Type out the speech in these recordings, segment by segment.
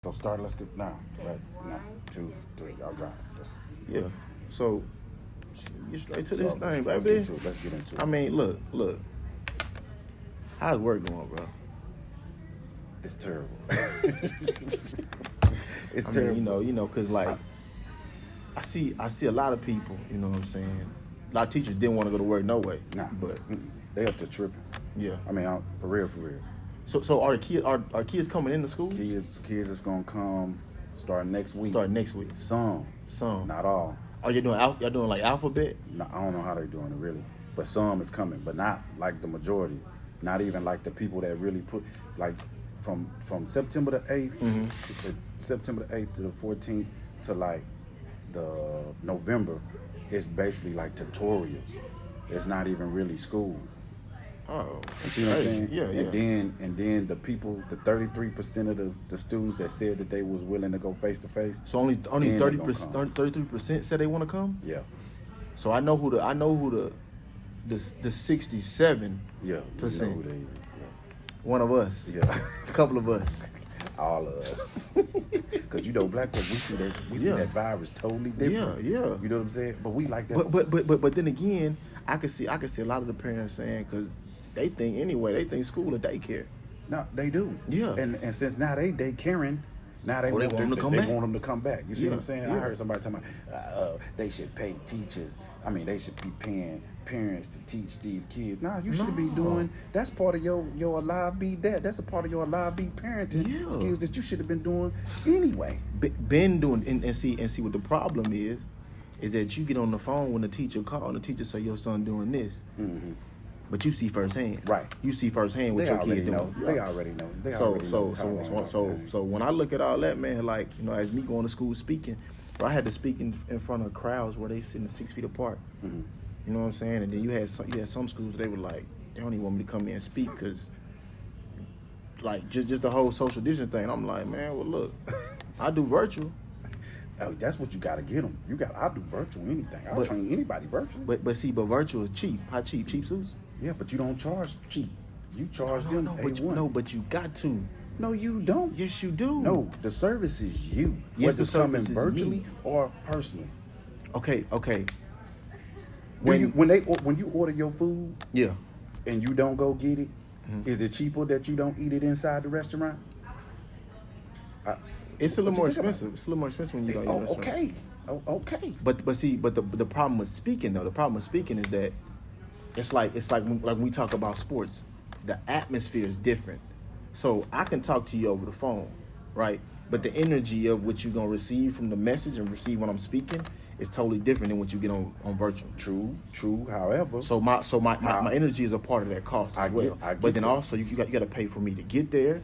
So start. Let's get now. Okay, Right. Now. one, 2, 3. All right. Yeah. So get straight to this thing, Let's baby. get into it. Let's get into it. I mean, look. How's work going, bro? It's terrible. It's I terrible. mean, you know, cause like I see a lot of people. You know what I'm saying? A lot of teachers didn't want to go to work no way. Nah, But they up to tripping. yeah. I mean, for real. So are the kids coming into school? Kids is gonna come starting next week. Start next week. Some, not all. Are you doing y'all doing like alphabet? No, I don't know how they're doing it really, but some is coming, but not like the majority. Not even like the people that really put like from September the 8th, September the 8th to the 14th to like the November. It's basically like tutorials. It's not even really school. Oh, You see what I'm saying? Yeah, yeah. And then the people, the 33% of the students that said that they was willing to go face to face. So only then they gonna 30%, come. 33% said they want to come. Yeah, So I know who the 67%. yeah. You know who they, One of us. yeah. A couple of us. All of us. Because you know, black folks, we see Yeah. that virus totally different. Yeah, yeah. You know what I'm saying? But we like that. But then again, I can see a lot of the parents saying, because they think school or daycare. No, they do. Yeah. And since now they caring, now they Oh, they want want them to come they back? want them to come back. You see what I'm saying? I Yeah. heard somebody talking about they should pay teachers. I mean, they should be paying parents to teach these kids. Nah, you should be No. doing. That's part of your alive be that. That's a part of your alive be parenting Yeah. skills that you should have been doing anyway. Been doing and see what the problem is that you get on the phone when the teacher call and the teacher say your son doing this, but you see firsthand. Right. You see firsthand what They your already kid know. doing. They already know. They So already know how long so when I look at all that, man, like, you know, as me going to school speaking, bro, I had to speak in front of crowds where they sitting 6 feet apart. You know what I'm saying? And then you had some schools they were like, they don't even want me to come in and speak because, like, just the whole social distance thing. I'm like, man, well, look, I do virtual, Oh, that's what you got to get them. I'll do virtual anything. I'll But- train anybody virtual. but virtual is cheap. How cheap? Cheap suits? Yeah, but you don't charge cheap. You charge them A1. But you got to. No, you don't. Yes, you do. No, the service is you. Yes, Whether the it's coming service is virtually me. or personal. Okay. When you order your food Yeah. and you don't go get it, is it cheaper that you don't eat it inside the restaurant? It's a little What more you think about expensive. It's a little more expensive when you go to a restaurant. Okay. Oh, okay. But the problem with speaking though, is that it's like when we talk about sports, the atmosphere is different. So I can talk to you over the phone, right? But the energy of what you're gonna receive from the message and receive when I'm speaking is totally different than what you get on virtual. True. However, So my energy is a part of that cost I as get- well. I get But then that. also you got to pay for me to get there,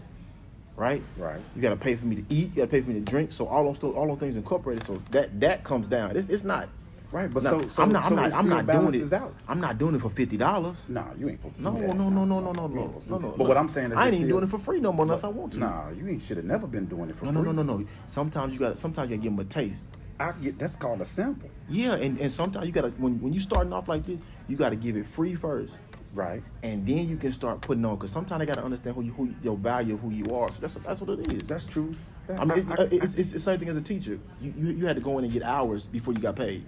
right? Right. You got to pay for me to eat. You got to pay for me to drink. So all those things incorporated. So that comes down. It's not. right, but No, so I'm not doing balances it. out. I'm not doing it for $50. Nah, you ain't supposed to No. do that. No. You ain't supposed to do that. But what I'm saying is I it's ain't even still- doing it for free no more unless I want to. Nah, you should have never been doing it for No. free. Sometimes you got to give them a taste. That's called a sample. Yeah, and sometimes you got to when you starting off like this, you got to give it free first. Right. And then you can start putting on, because sometimes they got to understand who your value of who you are. So that's what it is. That's true. I mean, it's the same thing as a teacher. You had to go in and get hours before you got paid.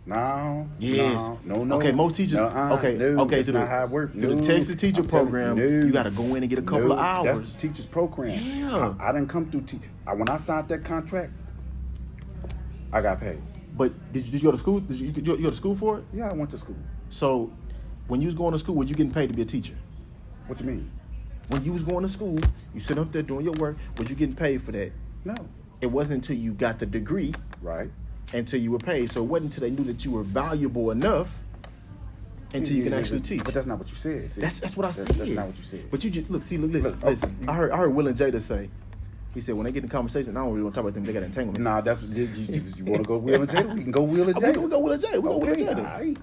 No. Yes. No. Okay, most teachers. Okay. That's To not how it works. the Texas teacher program, you got to go in and get a couple of hours. That's the teacher's program. Yeah. I didn't come through. When I signed that contract, I got paid. But did you go to school? Did you go to school for it? Yeah, I went to school. So when you was going to school, were you getting paid to be a teacher? What you mean? When you was going to school, you sit up there doing your work. Was you getting paid for that? No. It wasn't until you got the degree Right. until you were paid. So it wasn't until they knew that you were valuable enough until you can actually teach. But that's not what you said. See? That's what I said. That's not what you said. But you just listen. Listen. oh, I heard Will and Jada say. He said when they get in conversation, I don't really want to talk about them. They got entanglement. Nah, that's what you want to go Will and Jada? We can go Will and Jada. We go Will and Jada. We go Will and Okay, Jada. all right.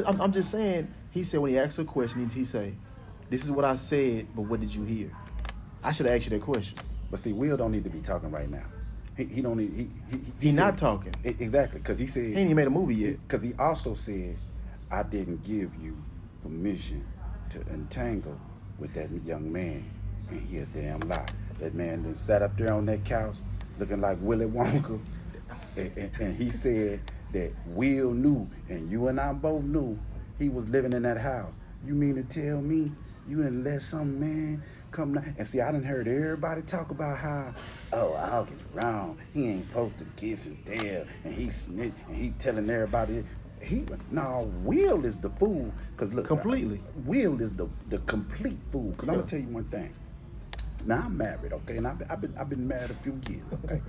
Well, I'm just saying. He said when he asked a question, he say, "This is what I said, but what did you hear?" I should have asked you that question. But see, Will don't need to be talking right now. He don't need. He said- not talking. Exactly, because he said He ain't even made a movie yet. Because he also said, I didn't give you permission to entangle with that young man, and he a damn lie. That man then sat up there on that couch looking like Willy Wonka. And he said that Will knew, and you and I both knew, he was living in that house. You mean to tell me you didn't let some man come down? And see, I done heard everybody talk about how, oh, August wrong. He ain't supposed to kiss and tell, and he snitch, and he telling everybody. Will is the fool. Cause look, completely. Will is the complete fool. Cause I'm gonna tell you one thing. Now I'm married, okay, and I've been married a few years, okay,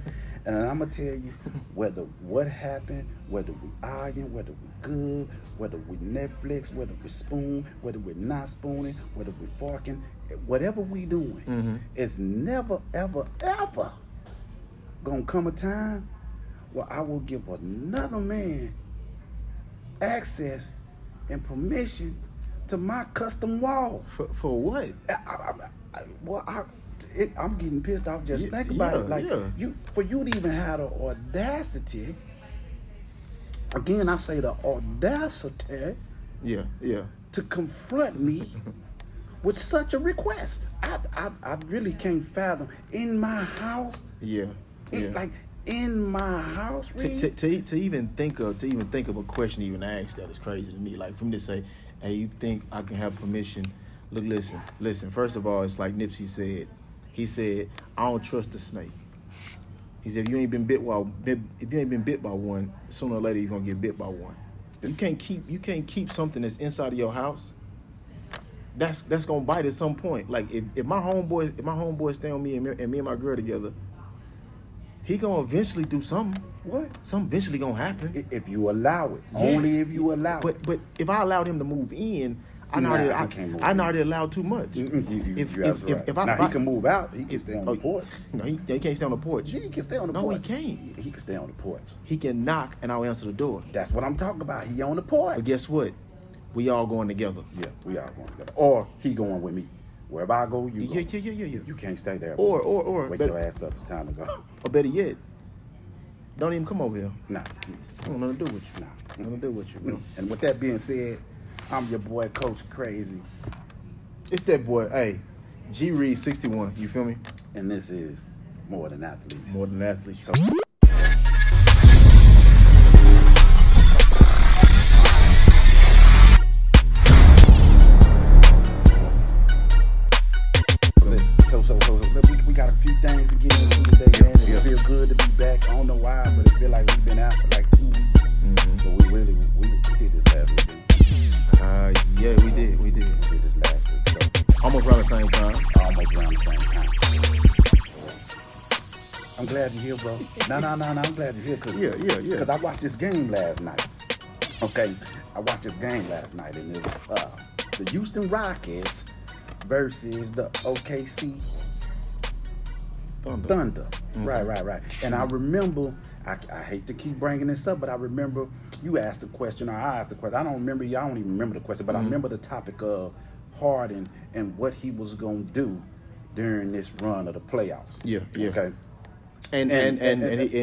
and I'm gonna tell you whether what happened, whether we arguing, whether we good, whether we Netflix, whether we spoon, whether we're not spooning, whether we forking, whatever we doing, it's never ever ever gonna come a time where I will give another man access and permission to my custom walls. For what? I'm getting pissed off just think about it. Like for you to even have the audacity. Again, I say the audacity. To confront me with such a request. I really can't fathom in my house. Like in my house. To even think of a question to even ask that is crazy to me. Like for me to say, hey, you think I can have permission? Look, listen. First of all, it's like Nipsey said. He said, I don't trust the snake. He said, if you ain't been bit by one, sooner or later you're gonna get bit by one. You can't keep something that's inside of your house. That's gonna bite at some point. Like if my homeboy stay on me and me and my girl together, he gonna eventually do something. What? Something eventually gonna happen. If you allow it. Yes. Only if you allow it. But if I allowed him to move in, I already allowed too much. If he can move out, he can stay on the porch. No, he can't stay on the porch. Yeah, he can stay on the porch. No, he can't. He can stay on the porch. He can knock and I'll answer the door. That's what I'm talking about. He on the porch. But guess what? We all going together. Yeah, we all going together. Or he going with me. Wherever I go, you go. Yeah. You can't stay there. Or wake your ass up. It's time to go. Or better yet, don't even come over here. Nah. I don't know to do with you. Nothing to do with you, bro. And with that being said, I'm your boy, Coach Crazy. It's that boy, hey, G Reed 61. You feel me? And this is More Than Athletes. More Than Athletes. So, we got a few things to get into today, man. It feel good to be back. I don't know why, but it feel like we've been out for like 2 weeks. But we did this last week. Yeah, we did. We did this last week. So almost around the same time. I'm glad you're here, bro. No. I'm glad you're here because Because I watched this game last night. Okay, I watched this game last night, and it was the Houston Rockets versus the OKC Thunder. Right. And I remember, I hate to keep bringing this up, but I remember you asked the question, or I asked the question. I don't even remember the question, but I remember the topic of Harden and what he was going to do during this run of the playoffs. Yeah. Okay. And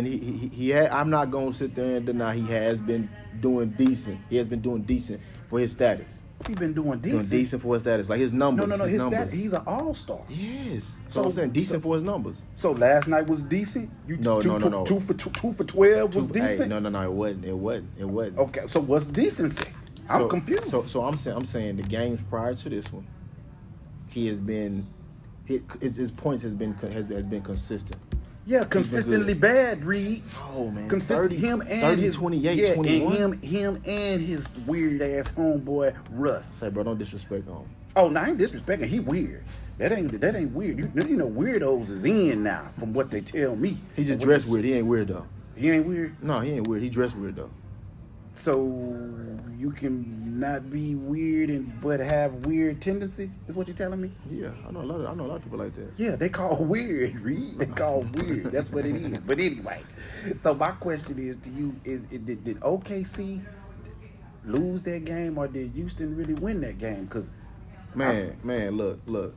he had, I'm not going to sit there and deny he has been doing decent. He has been doing decent for his status. He been doing decent. Doing decent for his status. Like his numbers. No. His numbers. He's an all-star. Yes. So I'm saying decent for his numbers. So last night was decent? No. 2 for 12 was decent? Hey, no. It wasn't. Okay, so what's decency? I'm confused. So I'm saying the games prior to this one, his points has been consistent. Yeah, consistently bad, Reed. Oh man, 30, him and 30, his 28, 21. And him and his weird ass homeboy Russ. Say, bro, don't disrespect him. Oh, no, I ain't disrespecting. He weird. That ain't weird. You know, weirdos is in now, from what they tell me. He just dressed weird. He ain't weird though. He ain't weird. No, he ain't weird. He dressed weird though. So you can not be weird but have weird tendencies? Is what you're telling me? Yeah, I know a lot of people like that. Yeah, they call weird, Reed. They call weird. That's what it is. But anyway, so my question is to you: did OKC lose that game, or did Houston really win that game? Because man, look.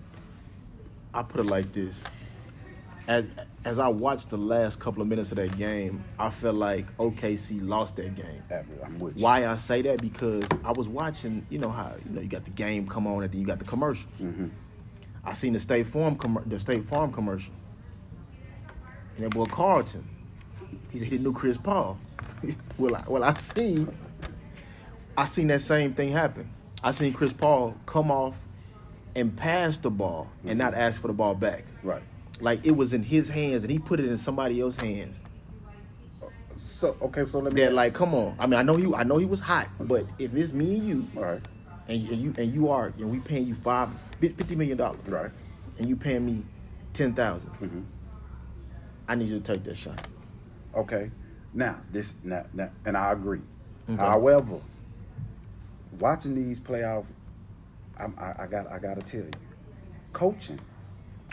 I put it like this. As I watched the last couple of minutes of that game, I felt like OKC lost that game. I'm with you. Why I say that? Because I was watching, you know how you got the game come on and then you got the commercials. Mm-hmm. I seen the State Farm commercial. And that boy Carlton, he said he knew Chris Paul. I seen that same thing happen. I seen Chris Paul come off and pass the ball and not ask for the ball back. Right. Like it was in his hands and he put it in somebody else's hands. So let me. That like, come on. I mean, I know he was hot, but if it's me and you, all right, and we paying you $50 million, right, and you paying me $10,000, I need you to take that shot. Okay. Now, and I agree. Okay. However, watching these playoffs, I gotta tell you, coaching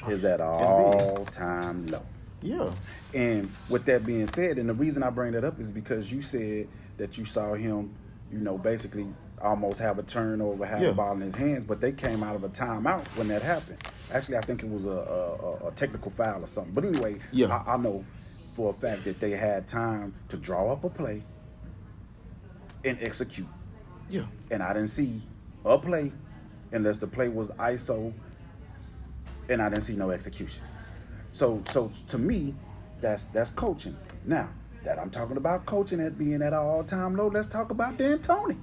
is at an all-time low. Yeah. And with that being said, and the reason I bring that up is because you said that you saw him, basically almost have a turnover, have the ball in his hands, but they came out of a timeout when that happened. Actually, I think it was a technical foul or something. But anyway, I know for a fact that they had time to draw up a play and execute. Yeah. And I didn't see a play unless the play was ISO, and I didn't see no execution. So to me, that's coaching. Now that I'm talking about coaching at being at an all-time low, let's talk about D'Antoni.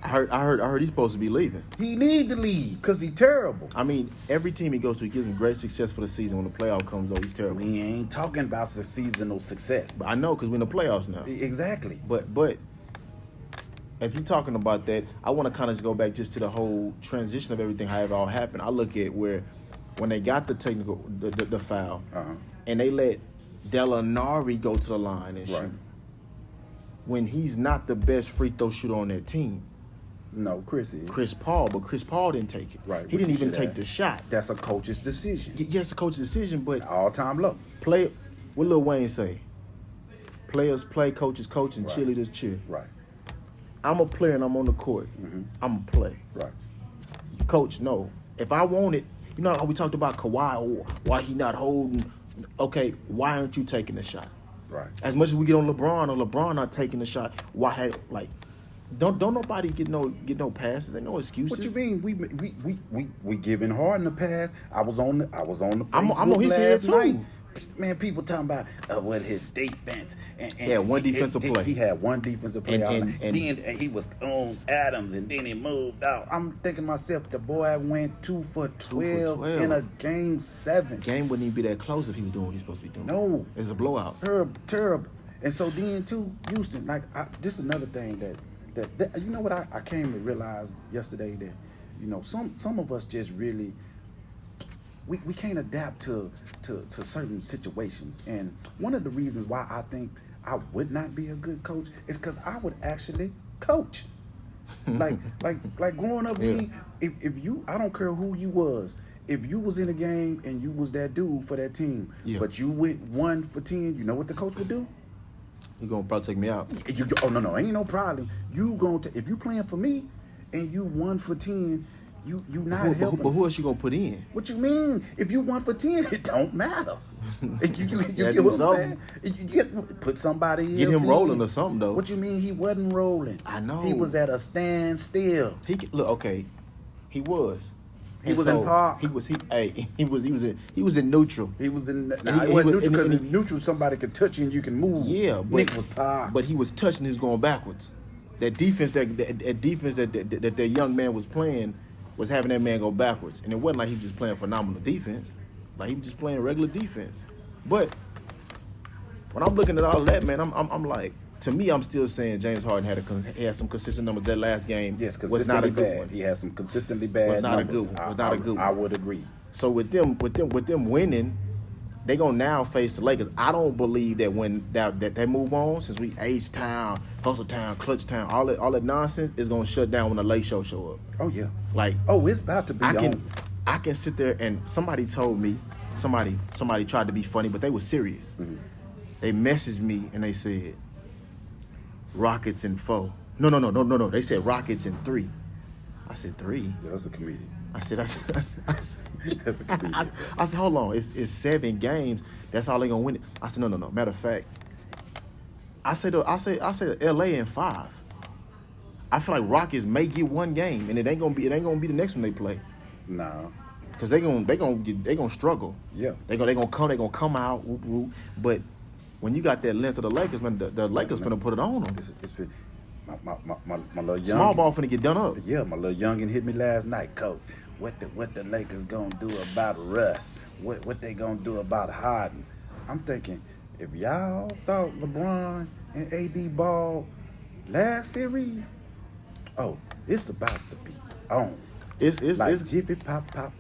I heard he's supposed to be leaving. He need to leave because he's terrible. I mean, every team he goes to, he gives him great success for the season. When the playoff comes, though, he's terrible. We ain't talking about the seasonal success. But I know because we're in the playoffs now. Exactly. But if you're talking about that, I want to kind of go back just to the whole transition of everything, how it all happened. I look at when they got the foul, and they let Gallinari go to the line and shoot. When he's not the best free throw shooter on that team. No, Chris is. Chris Paul, but Chris Paul didn't take it. Right. He didn't even take the shot. That's a coach's decision. Yes, a coach's decision, but all-time low. What Lil Wayne say? Players play, coaches coach, and cheerleaders cheer. Right. I'm a player and I'm on the court. I'm a play. Right. Coach, no. If I want it, you know how we talked about Kawhi or why he not holding. Okay, why aren't you taking the shot? Right. As much as we get on LeBron or LeBron not taking the shot, don't nobody get no passes. Ain't no excuses. What you mean? We giving Harden a pass. I was on the Facebook I'm on his head last too. night. Man, people talking about what his defense. And one defensive play. He had one defensive play. And then he was on Adams, and then he moved out. I'm thinking to myself, the boy went 2 for 12 in a game 7. Game wouldn't even be that close if he was doing what he's supposed to be doing. No. It's a blowout. Terrible. And so then, too, Houston, this is another thing that you know what I came to realize yesterday, that, some of us just really, we can't adapt to certain situations. And one of the reasons why I think I would not be a good coach is because I would actually coach. like growing up, if you, I don't care who you was, if you was in a game and you was that dude for that team, but you went 1 for 10, you know what the coach would do? He gonna probably take me out. No, ain't no problem. If you playing for me and you 1 for 10, you not helping. But who else you gonna put in? What you mean? If you 1 for 10, it don't matter. you get what I'm saying? You put somebody else Get him in. rolling or something though. What you mean he wasn't rolling? I know. He was at a standstill. He was. He was in park. He was in neutral. He was in. He wasn't neutral was because in neutral somebody could touch you and you can move. Yeah, but Nick was park. But he was touching. He was going backwards. That defense that young man was playing was having that man go backwards, and it wasn't like he was just playing phenomenal defense. Like he was just playing regular defense. But when I'm looking at all of that, man, I'm like, to me, I'm still saying James Harden had some consistent numbers. That last game was not a good one. He had some consistently bad numbers. Was not a good one. I would agree. So with them winning, they gonna now face the Lakers. I don't believe that when that they move on, since we H Town, Hustle Town, Clutch Town, all that nonsense is gonna shut down when the late show show up. Oh yeah. It's about to be on. I can sit there and somebody told me, somebody tried to be funny, but they were serious. Mm-hmm. They messaged me and they said, Rockets in 4. No. They said Rockets in 3. I said 3. Yeah, that's a comedian. I said, That's a comedian. I said, hold on, it's 7 games. That's all they gonna win it. I said, no. Matter of fact, I said LA in 5. I feel like Rockets may get 1 game, and it ain't gonna be the next one they play. No. because they gonna struggle. Yeah. They gonna come out. Whoop, whoop. But when you got that length of the Lakers, man, the Lakers finna put it on them. My little young Small ball finna get done up. Yeah, my little youngin hit me last night, coach. What the Lakers gonna do about Russ? What they gonna do about Harden? I'm thinking, if y'all thought LeBron and AD ball last series, oh, it's about to be on. It's Like Jiffy popcorn.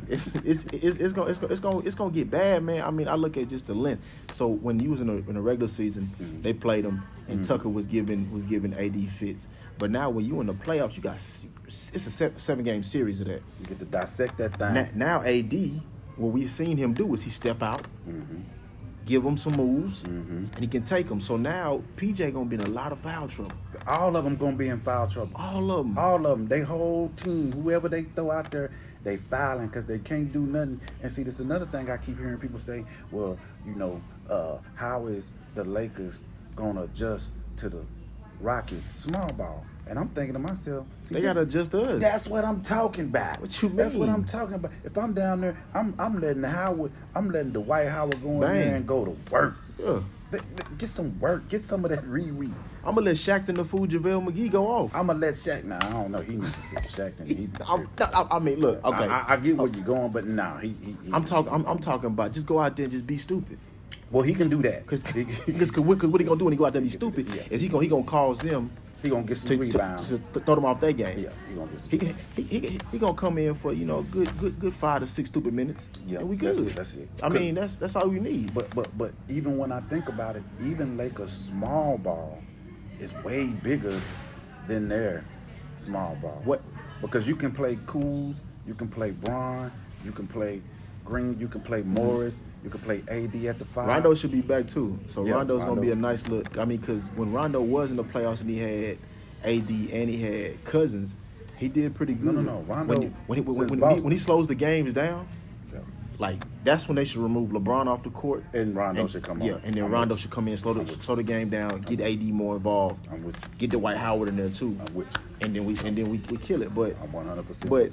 it's gonna get bad, man. I mean, I look at just the length. So when you was in a regular season, they played them, and Tucker was giving AD fits. But now when you in the playoffs, you got it's a 7-game series of that. You get to dissect that thing. Now AD, what we've seen him do is he step out, give him some moves, and he can take them. So now PJ gonna be in a lot of foul trouble. All of them gonna be in foul trouble. All of them. All of them. They whole team, whoever they throw out there, they fouling because they can't do nothing. And see, this is another thing I keep hearing people say. Well, how is the Lakers gonna adjust to the Rockets small ball? And I'm thinking to myself, see, They gotta adjust to us. That's what I'm talking about. What you mean? That's what I'm talking about. If I'm down there, I'm letting Dwight Howard go in there and go to work. Yeah. Get some work. Get some of that Riri. I'm gonna let Shaqtin' the fool JaVale McGee go off. I'm gonna let Shaq. Nah, I don't know. He needs to sit Shaq. And I mean, look, okay. I get where you're going, but nah, I'm talking about just go out there and just be stupid. Well, he can do that. Cause what he gonna do when he go out there and be stupid is he gonna cause them. He gonna get some rebounds. To throw them off their game. Yeah, he gonna just. He gonna come in for good 5 to 6 stupid minutes. Yeah, and we good. That's it. I mean that's all we need. But even when I think about it, even Lakers small ball is way bigger than their small ball. What? Because you can play Kuz, you can play Braun, you can play Green, you can play Morris, you can play AD at the 5. Rondo should be back too. So Yeah, Rondo's going to be a Rondo. nice look. I mean, because when Rondo was in the playoffs and he had AD and he had Cousins, he did pretty good. No. Rondo, when he slows the games down, yeah. like that's when they should remove LeBron off the court. And Rondo should come on. Yeah, and then Rondo should come in, slow the game down, get AD more involved. I'm with you. Get Dwight Howard in there too. I'm with you. And then we kill it. But I'm 100%. But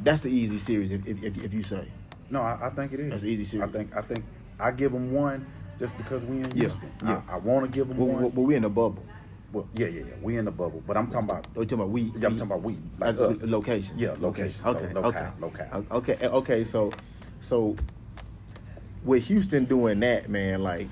that's the easy series if you say. No, I think it is. That's an easy series. I think I give them one just because we in Houston. Yeah. I want to give them one. But we in the bubble. Well, yeah. We in the bubble. But I'm talking about. Oh, you talking about we? Yeah, I'm talking about we. Like as us. location. Yeah, location. Okay. Okay. So with Houston doing that, man, like.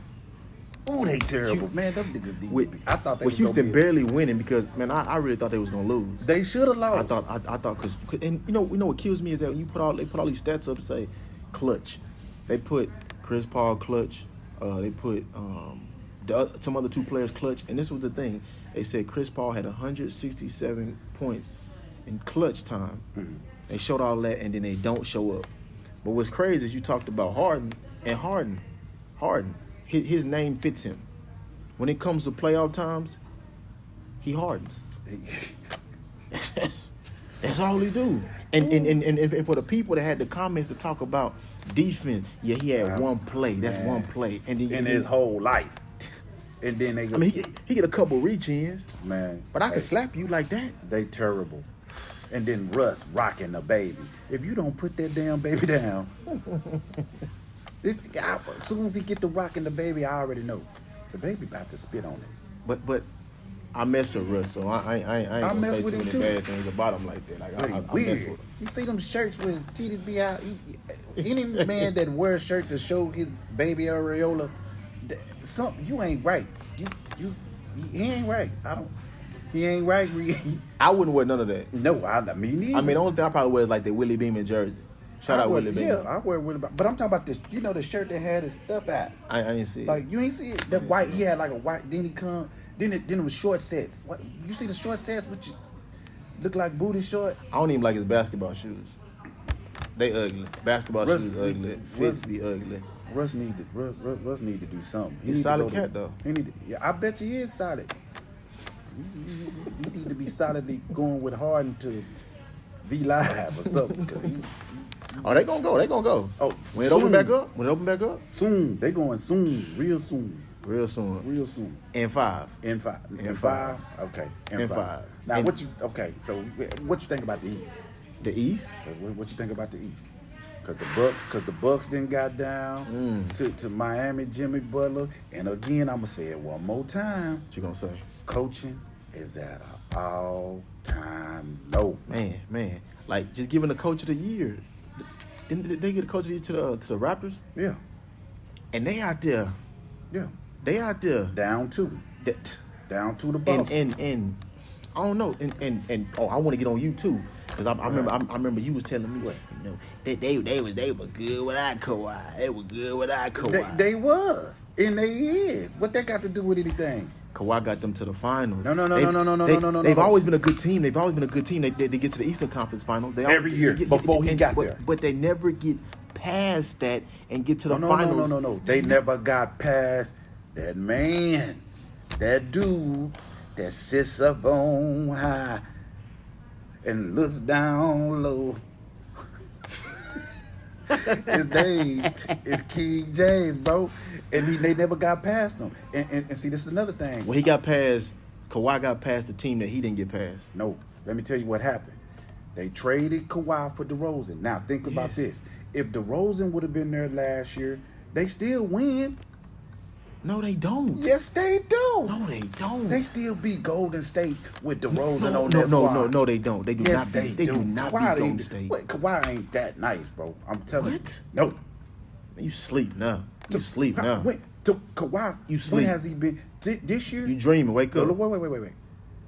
Ooh, they terrible, man. Them niggas need. I thought they with was Houston gonna be barely winning because man, I really thought they was gonna lose. They should have lost. I thought because and you know what kills me is that when they put all these stats up and say clutch, they put Chris Paul clutch, they put some other 2 players clutch, and this was the thing. They said Chris Paul had 167 points in clutch time. Mm-hmm. They showed all that, and then they don't show up. But what's crazy is you talked about Harden, and Harden, his name fits him. When it comes to playoff times, he hardens. That's all he do. And for the people that had the comments to talk about defense, yeah, he had one play. That's one play. And then, in his whole life. And then they. I mean, he get a couple reach-ins. Man. But I can slap you like that. They terrible. And then Russ rocking the baby. If you don't put that damn baby down, as soon as he get to rocking the baby, I already know the baby about to spit on it. But I mess with Russ, so I ain't gonna say too many bad things about him like that. Like I mess with him. You see them shirts with his titties be out. Any man that wears a shirt to show his baby areola, you ain't right. He ain't right. He ain't right. I wouldn't wear none of that. No, me neither. I mean, the only thing I probably wear is like the Willie Beeman jersey. Shout out Willie Beeman. Yeah, I wear Willie Beeman. But I'm talking about this. You know the shirt that had his stuff out. I ain't see it. Like you ain't see it. That white. He had like a white. Then he come. Then it was short sets. What you see the short sets which look like booty shorts? I don't even like his basketball shoes. They ugly. Basketball shoes ugly. Fits be ugly. Russ need to do something. He's a solid cat though. I bet you he is solid. He need to be solidly going with Harden to V Live or something. Oh, they gonna go. Oh, when it open back up? Soon. They going soon. Real soon. In 5. In 5. Okay. In 5. Now, so what you think about the East? The East? What you think about the East? Because the Bucks then got down to Miami, Jimmy Butler, and again I'm gonna say it one more time. What you gonna say? Coaching is at an all-time low. Man, like just giving the coach of the year. Didn't they get a coach of the year to the Raptors? Yeah, and they out there. yeah, They out there down to the Bucks. And I don't know. And I want to get on you too. Because I remember you was telling me, you know, they were good without Kawhi. They were good without Kawhi. They was, and they is. What that got to do with anything? Kawhi got them to the finals. No. They've always been a good team. They get to the Eastern Conference Finals. Every year before he got there. But they never get past that and get to the finals. No. They never got past that man, that dude that sits up on high and looks down low. His name is King James, bro. And they never got past him. And see, this is another thing. When Kawhi got past the team that he didn't get past. No, let me tell you what happened. They traded Kawhi for DeRozan. Now, think about this. If DeRozan would have been there last year, they still win. No, they don't. Yes, they do. No, they don't. They still beat Golden State with DeRozan on that squad. No, they don't. They do yes, not. They do not beat Golden State. Wait, Kawhi ain't that nice, bro. I'm telling you. No. You sleep now. You sleep now. Wait, to Kawhi, you sleep. When has he been? This year? You dreaming. Wake up. Wait.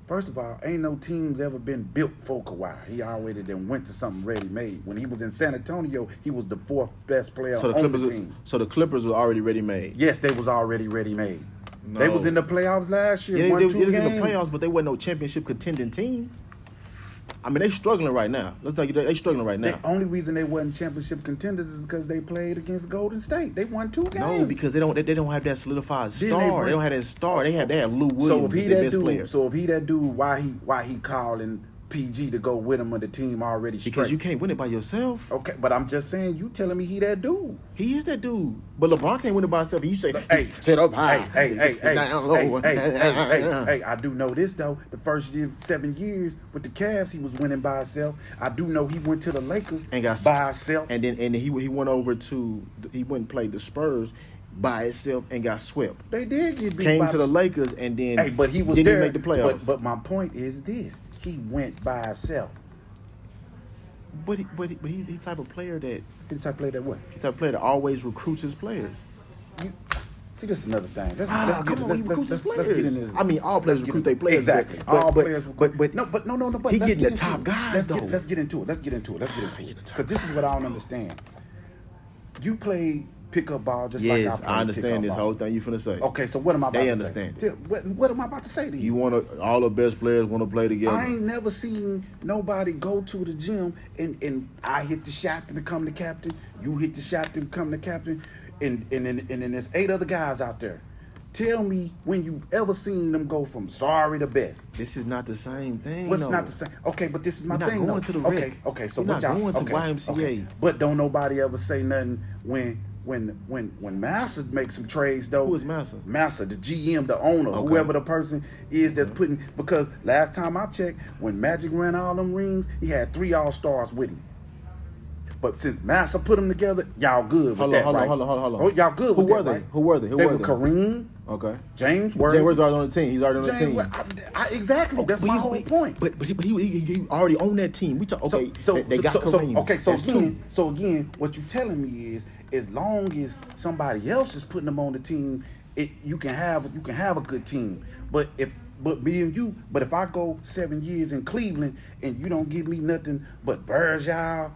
First of all, ain't no teams ever been built for Kawhi. He already then went to something ready-made. When he was in San Antonio, he was the fourth best player on the team. So the Clippers were already ready-made? Yes, they was already ready-made. No. They was in the playoffs last year. Yeah, won 2 they was games. in the playoffs, but they wasn't no championship contending team. I mean, they struggling right now. Let's tell you, they struggling right now. The only reason they wasn't championship contenders is because they played against Golden State. They won 2 games. No, because they don't have that solidified star. They don't have that star. They had Lou Williams. So if he their that best dude, player. so if he that dude, why he calling PG to go with him when the team already straight? Because you can't win it by yourself. Okay, but I'm just saying, you telling me he that dude. He is that dude. But LeBron can't win it by himself. You say, hey, set up high. Hey, I do know this though. The first 7 years with the Cavs, he was winning by himself. I do know he went to the Lakers and got by himself. And then he went over to, he went and played the Spurs by itself and got swept. They did get beat. Came to the Lakers and then but he was didn't there. Make the playoffs. But my point is this: he went by himself. But he's the type of player that. The type of player that what? He's the type of player that always recruits his players. See, this is another thing. Let's get in this. I mean, all players recruit their players. Exactly. All players recruit. But no. He getting the top guys though. Let's get into it. Because this is what I don't understand. You play pickup ball just like I play. I understand this whole thing you finna say. Okay, so what am I about to say? They understand. What am I about to say to you? All the best players want to play together. I ain't never seen nobody go to the gym and I hit the shot to become the captain. You hit the shot to become the captain. And then there's 8 other guys out there. Tell me when you ever seen them go from sorry to best. This is not the same thing. What's not the same? Okay, but this is my thing. We're not going to the Rick. Okay. So we're what not y'all going to YMCA. Okay. But don't nobody ever say nothing when Massa makes some trades though. Who is Massa? Massa, the GM, the owner, whoever the person is that's putting. Because last time I checked, when Magic ran all them rings, he had 3 All-Stars with him. But since Massa put them together, y'all good with that, right? Hold on. Oh, y'all good with that, right? Who were they? They were Kareem. Okay. James Worthy's already on the team. He's already on the team. Exactly. That's my whole point. But he already on that team. We talk. Okay. They got Kareem. So again, what you telling me is, as long as somebody else is putting them on the team, you can have a good team. But if I go 7 years in Cleveland and you don't give me nothing but Virgil,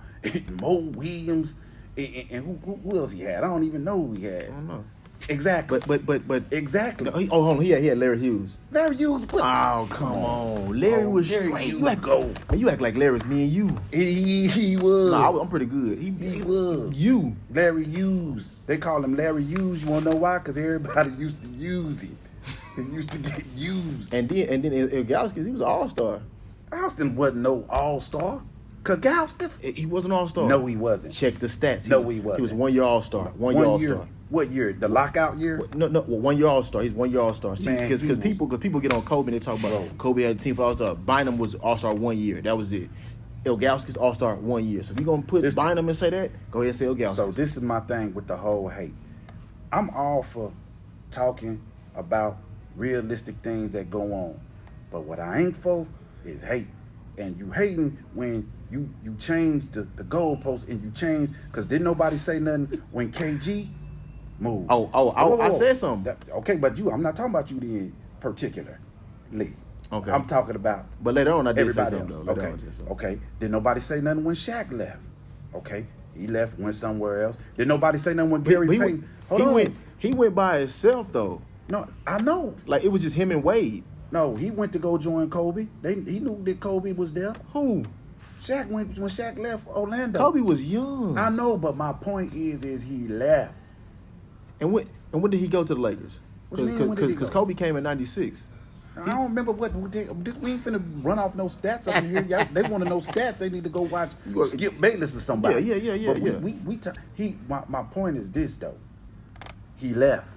Mo Williams, and who else he had? I don't even know who he had. I don't know. Exactly. But exactly. Hold on. He had Larry Hughes. Larry Hughes. Oh, come on. Larry was straight. You act like Larry's me and you. He was. No, I'm pretty good. He was. You. Larry Hughes. They call him Larry Hughes. You want to know why? Because everybody used to use him. He used to get used. And then Ilgauskas, he was an all-star. Austin wasn't no all-star. Kagauskas? He wasn't an all-star. No, he wasn't. Check the stats. No, he wasn't. He was 1 year all-star. 1 year all-star. What year? The lockout year? No, 1 year all-star. He's 1 year all-star. Because people get on Kobe and they talk about Kobe had a team for all-star. Bynum was all-star 1 year. That was it. Ilgauskas All-Star 1 year. So if you're going to put Bynum and say that, go ahead and say Ilgauskas. So this is my thing with the whole hate. I'm all for talking about realistic things that go on. But what I ain't for is hate. And you hating when you change the goalposts and you change, because didn't nobody say nothing when KG moved. I said something. Okay, but I'm not talking about you in particularly. Okay. I'm talking about but later on I did say everybody something else. though. Okay. Did nobody say nothing when Shaq left? Okay. He left, went somewhere else. Did nobody say nothing when Gary Payton? He went by himself though. No, I know. Like it was just him and Wade. No, he went to go join Kobe. He knew that Kobe was there. Who? Shaq went when Shaq left Orlando. Kobe was young. I know, but my point is he left. And when did he go to the Lakers? Because Kobe came in '96. I don't remember we ain't finna run off no stats up in here. Y'all, they want to know stats. They need to go watch Skip Bayless or somebody. Yeah. My point is this though. He left.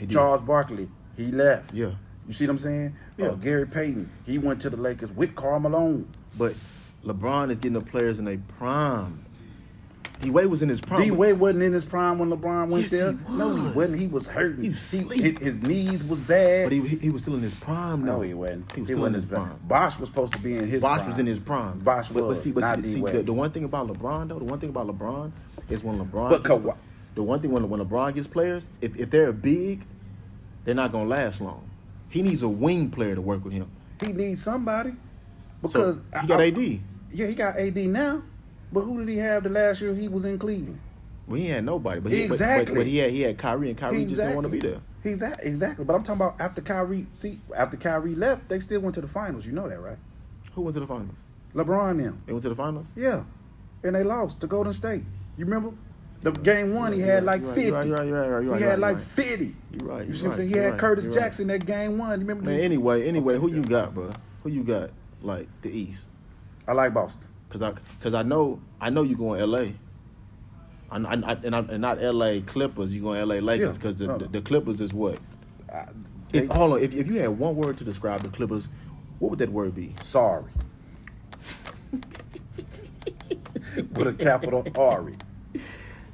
Charles Barkley, he left. Yeah. You see what I'm saying? Yeah. Gary Payton, he went to the Lakers with Karl Malone. But LeBron is getting the players in their prime. D-Wade was in his prime. D-Wade wasn't in his prime when LeBron went there. He was. No, he wasn't. He was hurting. His knees was But bad. he was still in his prime. No, he wasn't. He was still in his prime. Bosh was supposed to be in his prime. Bosh was in his prime. Bosh was, but see, D-Wade. the one thing about LeBron, though, is when LeBron... the one thing when LeBron gets players, if they're big, they're not going to last long. He needs a wing player to work with him. He needs somebody. Because... So, he got AD. Yeah, he got AD now. But who did he have the last year he was in Cleveland? Well, he had nobody. But Exactly. But he had Kyrie, and Kyrie just didn't want to be there. Exactly. But I'm talking about after Kyrie. See, after Kyrie left, they still went to the finals. You know that, right? Who went to the finals? LeBron them. They went to the finals? Yeah. And they lost to Golden State. You remember? The game one, he had like 50. He had like 50. You're right. You see what I'm saying? He had Curtis Jackson that game one. You remember? Man, anyway, who you got, bro? Who you got, like, the East? I like Boston. Cause I know you going LA. And not LA Clippers, you going LA Lakers, because the Clippers is what? Hold on, if you had one word to describe the Clippers, what would that word be? Sorry. With a capital R.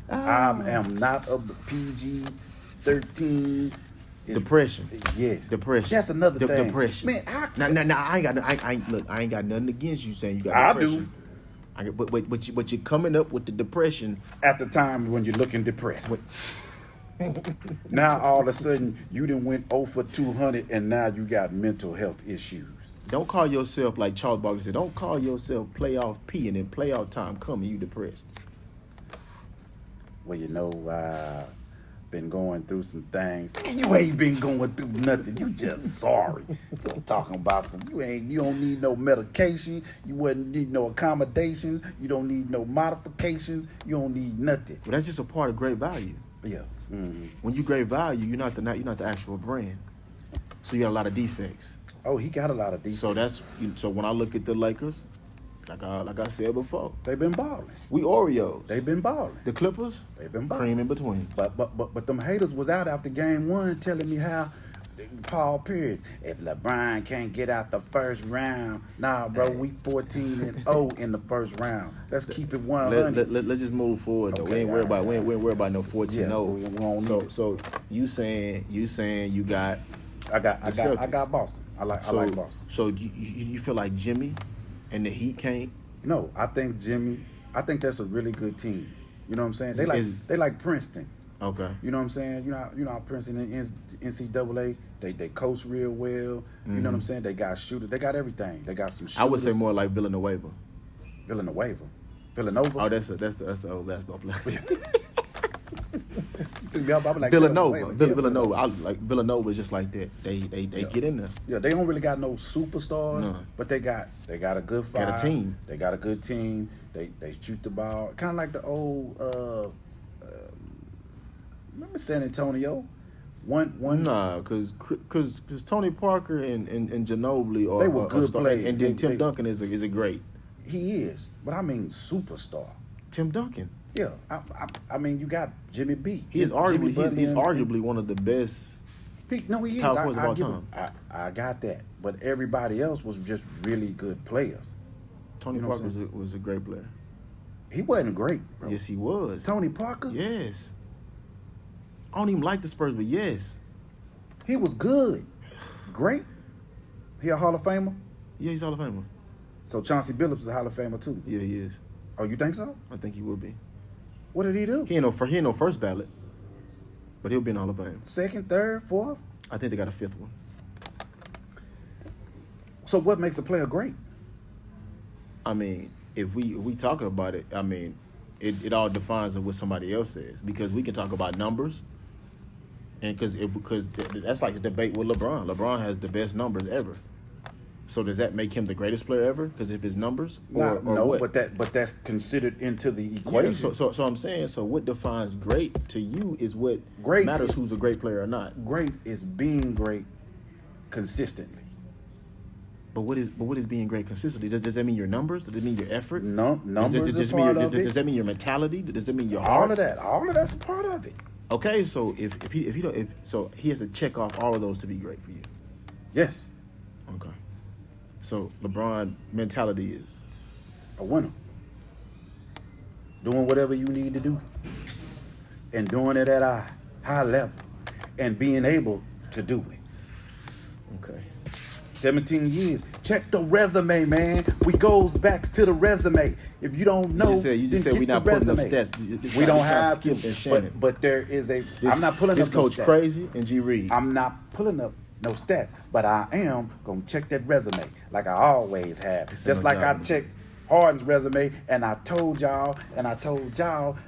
I am not of the PG-13. Depression. Yes. Depression. That's another thing. Depression. Man, I ain't got nothing against you saying you got depression. I do. But you're coming up with the depression at the time when you're looking depressed. Now all of a sudden you done went 0 for 200 and now you got mental health issues. Don't call yourself, like Charles Barkley said, don't call yourself playoff P and then playoff time come and you depressed. Well, you know, been going through some things. You ain't been going through nothing. You just sorry. You're talking about you don't need no medication. You wouldn't need no accommodations. You don't need no modifications. You don't need nothing. Well, that's just a part of great value. Yeah. Mm-hmm. When you great value, you're not the actual brand. So you got a lot of defects. Oh, he got a lot of defects. So when I look at the Lakers, like I said before, they've been balling. We Oreos. They've been balling. The Clippers, they've been balling. Cream in between. But them haters was out after game one telling me how Paul Pierce, if LeBron can't get out the first round, nah, bro, we 14-0 in the first round. Let's keep it 100. Let's just move forward though. Okay, we ain't worried about no 14-0. Yeah, so you saying you got I got Boston. I like Boston. So you feel like Jimmy and the Heat can't? No, I think that's a really good team. You know what I'm saying? They like Princeton. Okay. You know what I'm saying? You know how Princeton in NCAA, they coach real well. Mm-hmm. You know what I'm saying? They got shooters. They got everything. They got some shooters. I would say more like Villanova. Villanova. Oh, that's the old basketball player. Like Villanova. Villanova is just like that. They get in there. Yeah, they don't really got no superstars, but they got a good five. Got a team. They got a good team. They shoot the ball, kind of like the old. Remember San Antonio? Because Tony Parker and Ginobili they were good players, and then Tim Duncan is a great. He is, but I mean superstar. Tim Duncan. Yeah, I mean you got Jimmy B. He's arguably one of the best. He is. Power forwards of all time. I got that, but everybody else was just really good players. Tony You know what Parker I'm was a great player. He wasn't great, bro. Yes, he was. Tony Parker? Yes. I don't even like the Spurs, but yes. He was good. Great. He a Hall of Famer? Yeah, he's Hall of Famer. So Chauncey Billups is a Hall of Famer too. Yeah, he is. Oh, you think so? I think he will be. What did he do? He ain't no first ballot, but he'll be in Hall of Fame. Second, third, fourth? I think they got a fifth one. So what makes a player great? I mean, if we talking about it, I mean, it all defines what somebody else says, because we can talk about numbers, and because that's like a debate with LeBron. LeBron has the best numbers ever. So does that make him the greatest player ever? Because of his numbers, or no, what? but that's considered into the Yeah, equation. so I'm saying, so what defines great to you is what Great matters, who's a great player or not. Great is being great consistently. But what is being great consistently? Does that mean your numbers? Does it mean your effort? No, numbers does are part of does it. that mean your mentality? Does that mean your All heart? of that. All of that's a part of it. Okay, so if he has to check off all of those to be great for you. Yes, Okay. So LeBron mentality is a winner. Doing whatever you need to do. And doing it at a high level. And being able to do it. okay. 17 years. Check the resume, man. We goes back to the resume. If you don't know, You just then said we get not the pulling up resume. stats. We don't have Skip to. and Shannon. But there is a. I'm not pulling this up no coach stats. Crazy and G Reed. I'm not pulling up no stats, but I am gonna check that resume like I always have. Just like I checked Harden's resume, and I told y'all,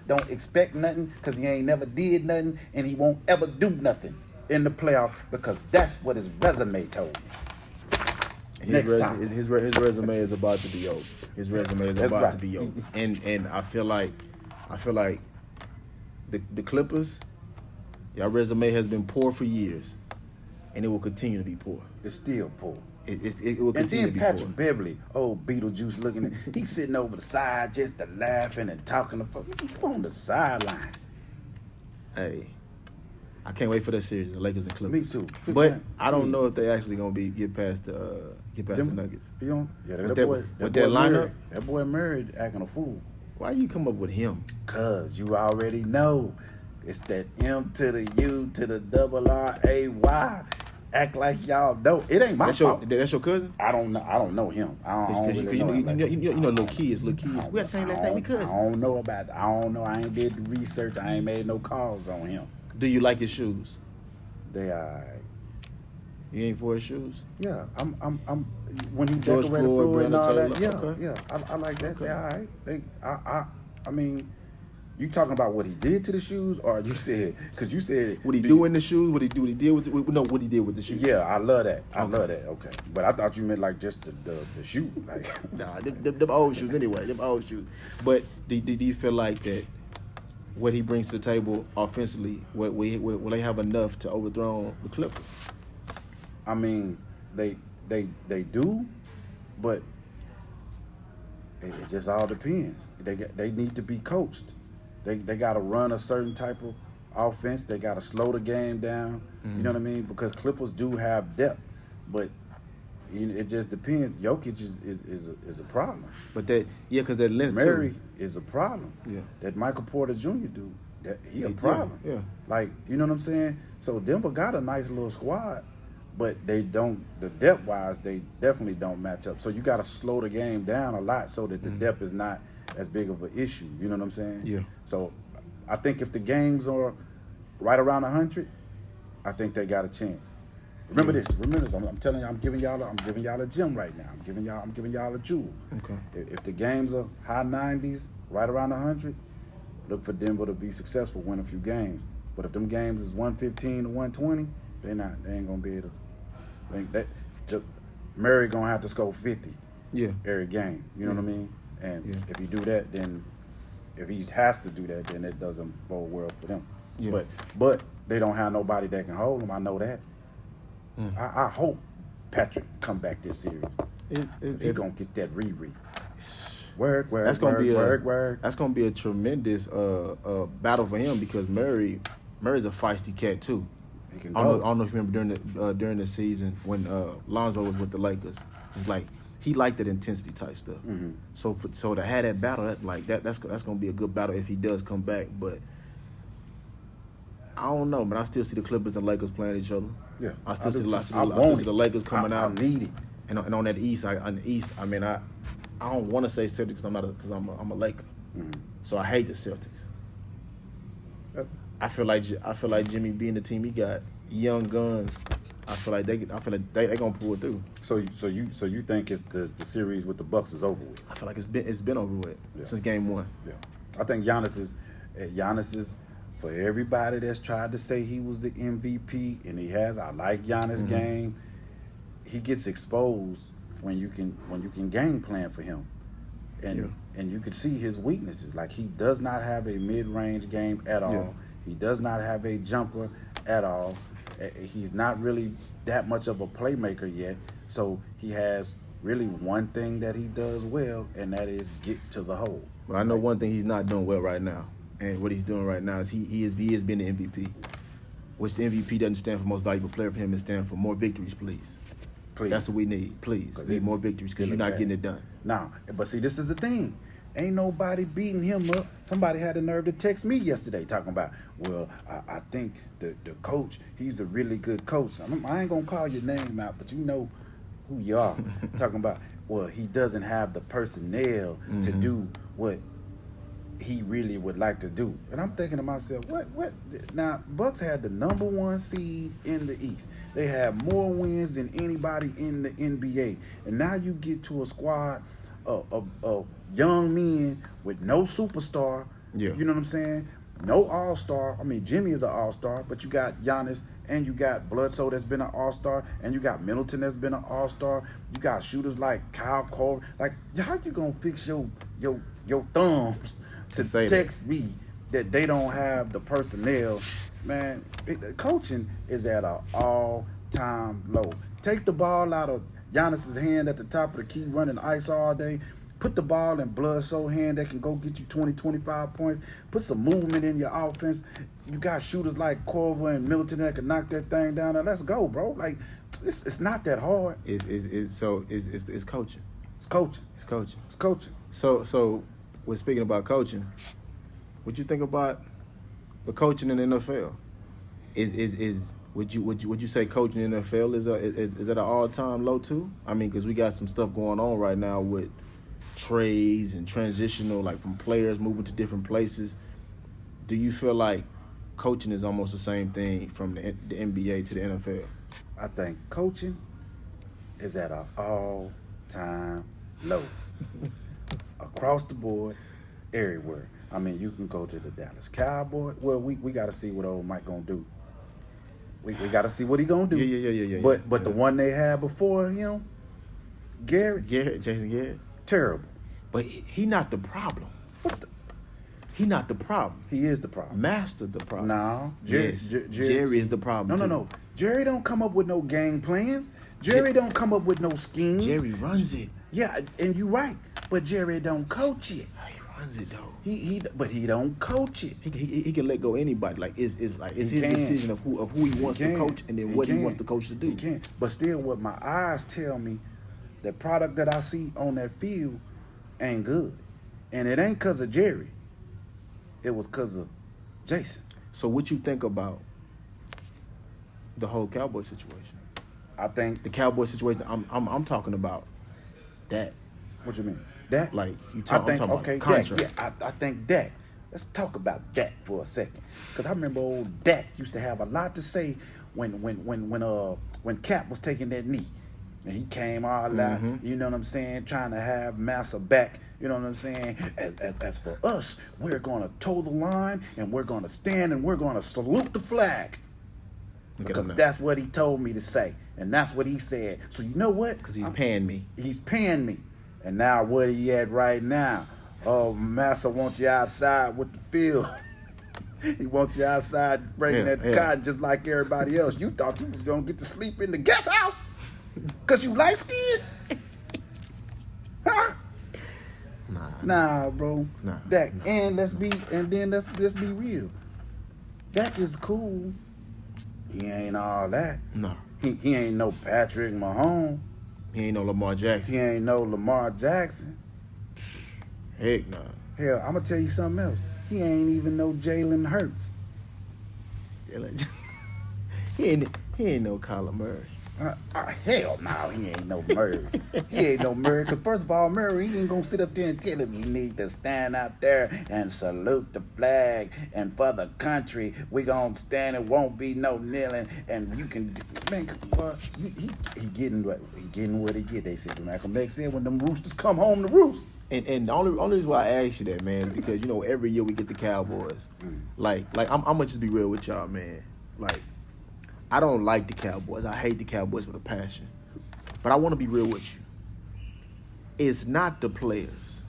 don't expect nothing, because he ain't never did nothing, and he won't ever do nothing in the playoffs, because that's what his resume told me. Next time. His resume is about to be over. His resume is That's about right. to be over. And I feel like the Clippers, your resume has been poor for years, and it will continue to be poor. It's still poor. It will And continue to then be Patrick poor. Beverly, old Beetlejuice looking at, he's sitting over the side just laughing and talking to folks. You on the sideline. Hey, I can't wait for that series, the Lakers and Clippers. Me too. Good But game. I don't know if they actually gonna get past the Nuggets. You know, yeah, With that that- boy, with boy that lineup? Murray, that boy Murray acting a fool. Why you come up with him? Cause you already know it's that M to the U to the double R-A-Y. Act like y'all know. It ain't my That's fault. your cousin? I don't know him. I don't really know him like that. You know, little kids. We got the same last name. We I cousins. don't know about that. I don't know. I ain't did the research. I ain't made no calls on him. Do you like his shoes? They alright. You ain't for his shoes? Yeah, I'm when he George decorated Floyd, Floyd and all Breonna that. Taylor, Yeah, okay. yeah. I like that. Okay. They all right. I mean, you talking about what he did to the shoes, or you said, because you said What he do in the shoes? What he did with what he did with the shoes? Yeah, I love that. I Okay. love that. Okay, but I thought you meant like just the shoe, like. Nah, them old shoes anyway. Them old shoes. But do you feel like that what he brings to the table offensively, will they have enough to overthrow the Clippers? I mean, they do, but it just all depends. They need to be coached. They got to run a certain type of offense. They got to slow the game down. Mm-hmm. You know what I mean? Because Clippers do have depth, but it just depends. Jokic is a problem. But because that length Murray too. is a problem. Yeah. That Michael Porter Jr. dude, he a Yeah, problem. yeah. Like, you know what I'm saying? So Denver got a nice little squad, but they don't, the depth wise, they definitely don't match up. So you got to slow the game down a lot so that the depth is not as big of an issue. You know what I'm saying? Yeah. So I think if the games are right around 100, I think they got a chance. Remember this. I'm telling you, I'm giving y'all a gem right now. I'm giving y'all a jewel. Okay. If the games are high 90s, right around 100, look for Denver to be successful, win a few games. But if them games is 115 to 120, they ain't gonna be able to. Murray gonna have to score 50 Yeah. every game. You know what I mean? And Yeah. if you do that, then if he has to do that, then it doesn't bode well for them. Yeah. But they don't have nobody that can hold them. I know that. I hope Patrick come back this series. He gonna get that Riri. Work. That's gonna be work. That's gonna be a tremendous battle for him, because Murray's a feisty cat too. He can I go. don't know if you remember during the season when Lonzo was with the Lakers. Just like he liked that intensity type stuff. So so to have that battle, that's gonna be a good battle if he does come back. But I don't know, but I still see the Clippers and Lakers playing each other. Yeah, I still see the Lakers coming out. I need it. And on that East, I mean, I don't want to say Celtics because I'm a Laker. So I hate the Celtics. I feel like Jimmy being the team he got, young guns. I feel like they gonna pull it through. So you think it's the series with the Bucks is over with? I feel like it's been over with since game 1. Yeah, I think Giannis is for everybody that's tried to say he was the MVP, and he has. I like Giannis' game. He gets exposed when you can game plan for him, and you can see his weaknesses. Like, he does not have a mid-range game at all. Yeah. He does not have a jumper at all. He's not really that much of a playmaker yet. So he has really one thing that he does well, and that is get to the hole. But I know one thing he's not doing well right now, and what he's doing right now is he has been the MVP, which the MVP doesn't stand for most valuable player for him. It stands for more victories, please. Please. That's what we need. Please, we need more victories because you're not getting it done. Now, but see, this is the thing. Ain't nobody beating him up. Somebody had the nerve to text me yesterday talking about, well, I think the coach, he's a really good coach. I ain't going to call your name out, but you know who you are. Talking about, well, he doesn't have the personnel to do what he really would like to do. And I'm thinking to myself, what? Now, Bucks had the number 1 seed in the East. They have more wins than anybody in the NBA. And now you get to a squad of young men with no superstar. Yeah. You know what I'm saying? No all-star. I mean, Jimmy is an all-star, but you got Giannis and you got Bledsoe that's been an all-star, and you got Middleton that's been an all-star. You got shooters like Kyle Korver. Like, how you gonna fix your thumbs to text me that they don't have the personnel? Man, coaching is at an all-time low. Take the ball out of Giannis's hand at the top of the key, running ice all day. Put the ball in Bledsoe's hand that can go get you 20, 25 points. Put some movement in your offense. You got shooters like Korver and Middleton that can knock that thing down. Now let's go, bro. Like, it's not that hard. It's coaching. It's coaching. It's coaching. It's coaching. So when speaking about coaching, what you think about the coaching in the NFL? Would you say coaching in the NFL is at an all-time low too? I mean, because we got some stuff going on right now with trades and transitional, like from players moving to different places. Do you feel like coaching is almost the same thing from the NBA to the NFL? I think coaching is at an all-time low. Across the board, everywhere. I mean, you can go to the Dallas Cowboys. Well, we got to see what old Mike going to do. We got to see what he going to do. Yeah. But the one they had before him, Jason Garrett, terrible. But he not the problem. He not the problem. He is the problem. Master the problem. No. Jerry is the problem. No. Jerry don't come up with no game plans. Jerry don't come up with no schemes. Jerry runs it. Yeah, and you're right. But Jerry don't coach it. He runs it though. But he don't coach it. He can let go anybody. Like it's his decision of who he wants to coach and then what he wants the coach to do. He can. But still, what my eyes tell me, the product that I see on that field ain't good. And it ain't because of Jerry. It was because of Jason. So what you think about the whole Cowboy situation? I think the Cowboy situation. I'm talking about that. What you mean? That? Like you talk, I'm talking okay, about contract. Dak. Yeah, I think Dak. Let's talk about Dak for a second, because I remember old Dak used to have a lot to say when Cap was taking that knee. And he came all out, you know what I'm saying, trying to have Massa back, you know what I'm saying? As for us, we're going to toe the line, and we're going to stand, and we're going to salute the flag. Because that's what he told me to say, and that's what he said. So you know what? Because he's paying me. He's paying me. And now where he at right now? Oh, Massa wants you outside with the field. He wants you outside breaking that cotton just like everybody else. You thought you was going to get to sleep in the guest house? Because you light-skinned? Huh? Nah, bro. Nah. Dak, and let's be real. Dak is cool. He ain't all that. No. He ain't no Patrick Mahomes. He ain't no Lamar Jackson. He ain't no Lamar Jackson. Heck nah. Hell, I'm gonna tell you something else. He ain't even no Jalen Hurts. Yeah, like, he ain't no Kyler Murray. Hell no, he ain't no Murray. He ain't no Murray. Because first of all, Murray, he ain't going to sit up there and tell him you need to stand out there and salute the flag. And for the country, we going to stand. It won't be no kneeling. And you can, man, he getting what he get. They said, Malcolm X said, when them roosters come home to roost. And the only reason why I asked you that, man, is because, you know, every year we get the Cowboys. Like I'm going to just be real with y'all, man. Like, I don't like the Cowboys. I hate the Cowboys with a passion. But I want to be real with you. It's not the players.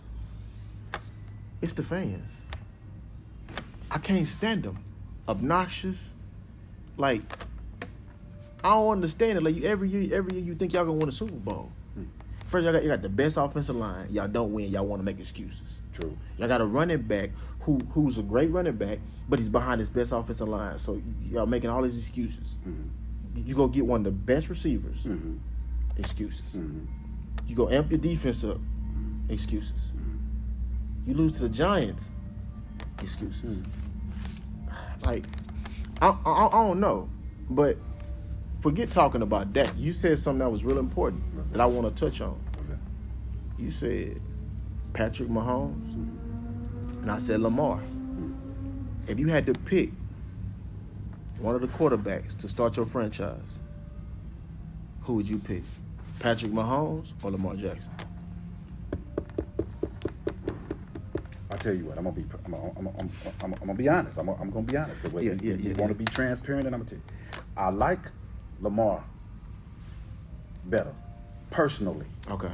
It's the fans. I can't stand them. Obnoxious. Like, I don't understand it. Like, every year you think y'all going to win a Super Bowl. First, you got the best offensive line. Y'all don't win. Y'all want to make excuses. True. Y'all got a running back who's a great running back, but he's behind his best offensive line. So y'all making all these excuses. You go get one of the best receivers. Excuses. You go amp your defense up. Excuses. You lose to the Giants. Excuses. Like, I don't know, but forget talking about that. You said something that was real important that I want to touch on. What's that? You said Patrick Mahomes, and I said Lamar. If you had to pick one of the quarterbacks to start your franchise, who would you pick? Patrick Mahomes or Lamar Jackson? I'll tell you what. I'm gonna be honest. I'm gonna be honest. You want to be transparent, and I'm gonna tell you. I like Lamar better, personally. Okay.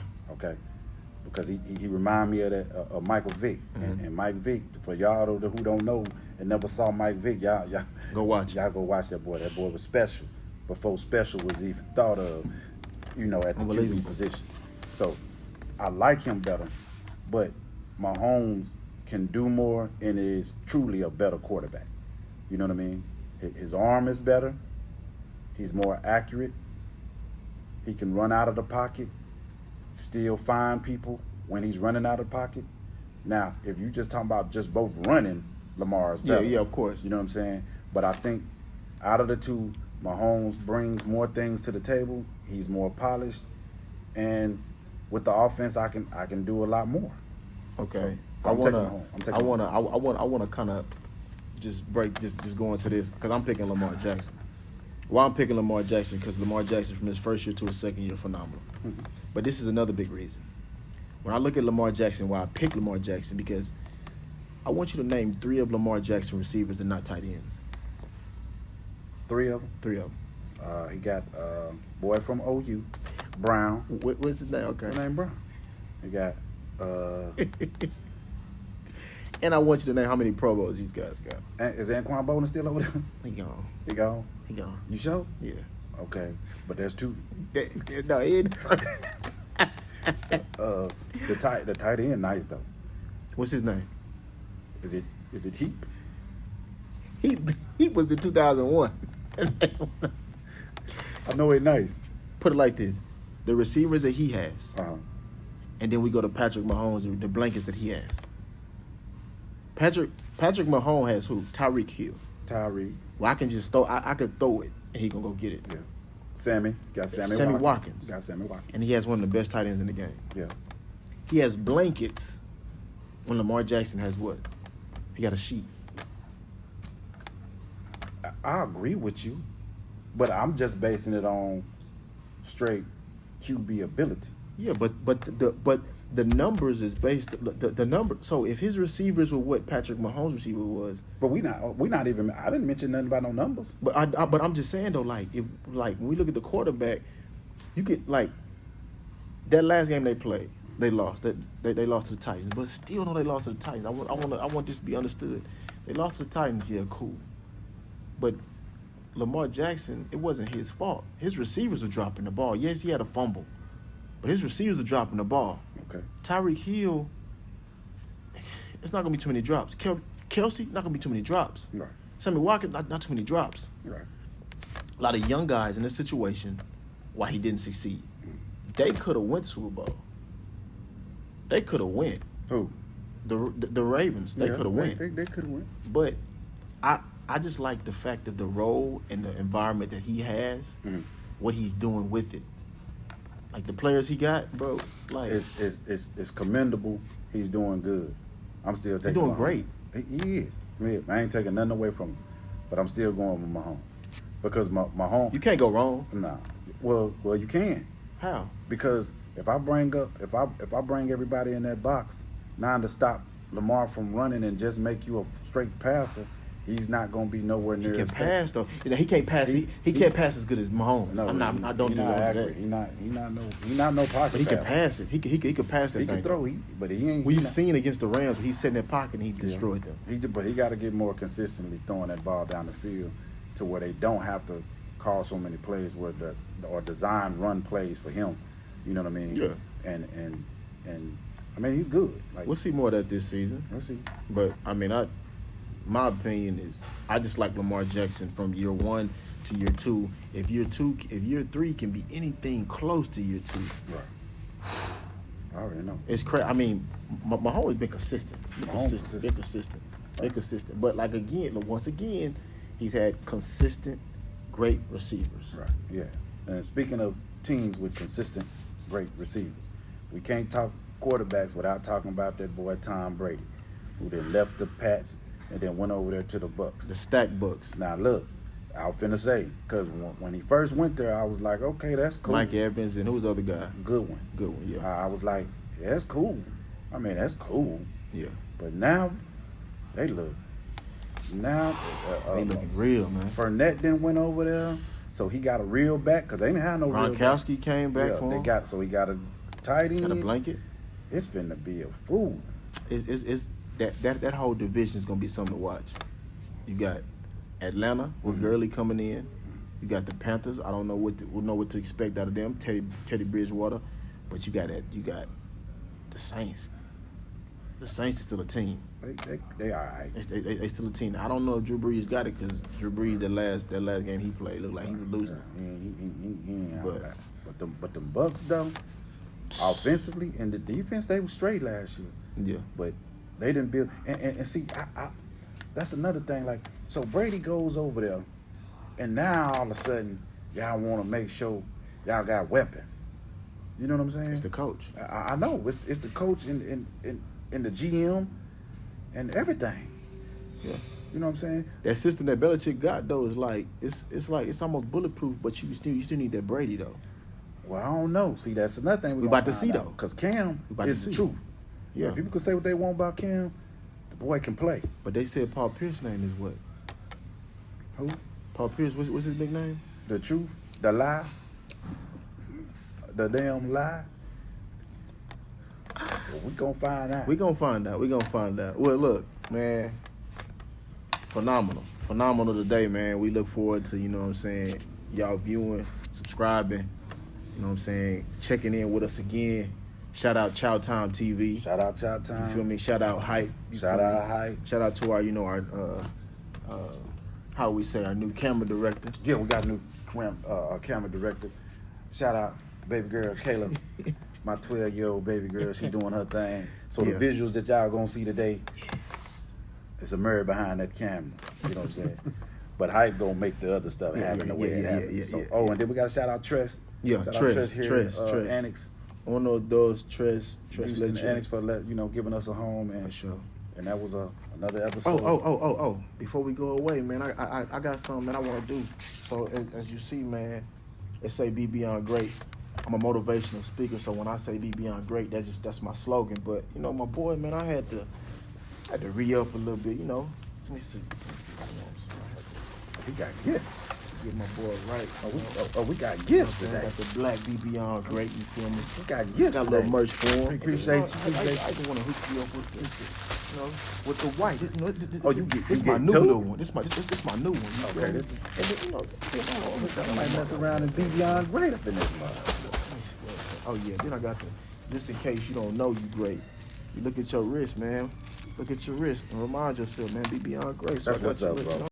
Because he remind me of that of Michael Vick. And Mike Vick, for y'all who don't know and never saw Mike Vick, y'all go watch. Y'all go watch that boy. That boy was special before special was even thought of, you know, at the QB position. So I like him better, but Mahomes can do more and is truly a better quarterback. You know what I mean? His arm is better. He's more accurate. He can run out of the pocket, still find people when he's running out of the pocket. Now, if you just talking about just both running, Lamar's better. Yeah, of course. You know what I'm saying? But I think out of the two, Mahomes brings more things to the table. He's more polished, and with the offense, I can do a lot more. Okay. So I'm taking Mahomes. I wanna kind of just go into this because I'm picking Lamar Jackson. Why I'm picking Lamar Jackson? Because Lamar Jackson from his first year to his second year, phenomenal. But this is another big reason. When I look at Lamar Jackson, why I pick Lamar Jackson, because I want you to name 3 of Lamar Jackson receivers and not tight ends. 3 of them? 3 of them. He got boy from OU, Brown. What's his name? Okay. His name Brown. He got. And I want you to name how many Pro Bowls these guys got. Is Anquan Bolden still over there? He gone. He gone? He gone. You sure? Yeah. Okay, but there's 2. No, he ain't. The tight end nice though. What's his name? Is it Heap? He was the 2001. I know it nice. Put it like this: the receivers that he has, and then we go to Patrick Mahomes, the blankets that he has. Patrick Mahomes has who? Tyreek Hill. Tyreek. Well, I can just throw. I could throw it, and he gonna go get it. Yeah. Sammy got Sammy Watkins. Got Sammy Watkins. And he has one of the best tight ends in the game. Yeah. He has blankets. When Lamar Jackson has what? He got a sheet. I agree with you, but I'm just basing it on straight QB ability. Yeah, but the numbers is based the number. So if his receivers were what Patrick Mahomes' receiver was, but we not even. I didn't mention nothing about no numbers. But I'm just saying though, like when we look at the quarterback, you get like that last game they played, they lost. They lost to the Titans, but still no, they lost to the Titans. I want this to be understood. They lost to the Titans, yeah, cool. But Lamar Jackson, it wasn't his fault. His receivers were dropping the ball. Yes, he had a fumble, but his receivers were dropping the ball. Okay. Tyreek Hill, it's not gonna be too many drops. Kelsey, not gonna be too many drops. Right. Sammy Watkins, not too many drops. Right. A lot of young guys in this situation, why he didn't succeed. they could have went Super Bowl. They could have went. Who? The Ravens. They could have went. They could have went. But I just like the fact of the role and the environment that he has, what he's doing with it. Like the players he got, bro. Like it's commendable. He's doing good. I'm still taking. He's doing great. He is. I ain't taking nothing away from him, but I'm still going with Mahomes because Mahomes. You can't go wrong. Nah. Well, you can. How? Because if I bring everybody in that box, now to stop Lamar from running and just make you a straight passer, he's not gonna be nowhere near. He can pass though. He can't pass. He can't pass as good as Mahomes. No, I don't do that. He not no pocket. But he passer. can pass it. He can pass it. He can throw. But he ain't. We've seen against the Rams where he's sitting in that pocket and he destroyed them. But he got to get more consistently throwing that ball down the field to where they don't have to call so many plays or design run plays for him. You know what I mean? Yeah. And I mean he's good. Like, we'll see more of that this season. We'll see. But I mean, my opinion is I just like Lamar Jackson from year 1 to year 2. If year 3 can be anything close to year 2, right? I already know. It's crazy. I mean, Mahomes been consistent. Been consistent. But like once again, he's had consistent, great receivers. Right. Yeah. And speaking of teams with consistent, great receivers, we can't talk quarterbacks without talking about that boy Tom Brady, who then left the Pats and then went over there to the Bucks. The stack Bucks. Now look, I was finna say, because when he first went there, I was like, okay, that's cool. Mike Evans and who's the other guy? Good one, yeah. I was like, yeah, that's cool. I mean, that's cool. Yeah. But now, they look. Now, they looking real, man. Fournette then went over there, so he got a real back, because they didn't have no real back. Gronkowski came back for him. So he got a tight end. Got a blanket. It's finna be a fool. It's that whole division is gonna be something to watch. You got Atlanta with Gurley coming in. You got the Panthers. I don't know what to expect out of them. Teddy Bridgewater, but you got the Saints. The Saints is still a team. They all right. They still a team. I don't know if Drew Brees got it because Drew Brees that last game he played looked like he was losing. But the Bucks though, offensively and the defense, they were straight last year. Yeah. But they didn't build and see I that's another thing. Like, so Brady goes over there, and now all of a sudden y'all want to make sure y'all got weapons. You know what I'm saying? It's the coach. I know it's the coach in the GM and everything. Yeah. You know what I'm saying? That system that Belichick got though is like it's almost bulletproof, but you still need that Brady though. Well, I don't know. See, that's another thing we about to see though, because Cam is the truth. Yeah. People can say what they want about Cam. The boy can play. But they said Paul Pierce's name is what? Who? Paul Pierce. What's his nickname? The truth. The lie. The damn lie. Well, we gonna find out. We gonna find out. Well, look, man. Phenomenal today, man. We look forward to, you know what I'm saying, y'all viewing, subscribing, you know what I'm saying, checking in with us again. Shout out Chowtown TV. Shout out Chowtown. You feel me? Shout out Hype. Shout out Hype. Shout out to our, how do we say, our new camera director. Yeah, we got a new camera director. Shout out baby girl Caleb, my 12-year-old baby girl. She doing her thing. So the visuals that y'all gonna see today, it's a mirror behind that camera. You know what I'm saying? But Hype gonna make the other stuff happen the way it happens. And then we got to shout out Tress. Yeah, shout Tress out Tress here, Tress. Annex. One of those Tress Annex for giving us a home and for sure. And that was another episode. Oh! Before we go away, man, I got something that I want to do. So as you see, man, it say "Be Beyond Great." I'm a motivational speaker, so when I say "Be Beyond Great," that's my slogan. But you know, my boy, man, I had to re-up a little bit. You know, let me see. You know what I'm saying? We got gifts. Get my boy right. We got gifts today. Got the black Be Beyond Great. You feel me? We got gifts. Got a little merch for him. Appreciate you. I just want to hook you up with this. You know, with the white. This my new little one. This my new one. Okay. I might mess around and be beyond great up in this month. Oh yeah. Then I got just in case you don't know you great. You look at your wrist, man. Look at your wrist and remind yourself, man, be beyond great. So that's what's up, bro.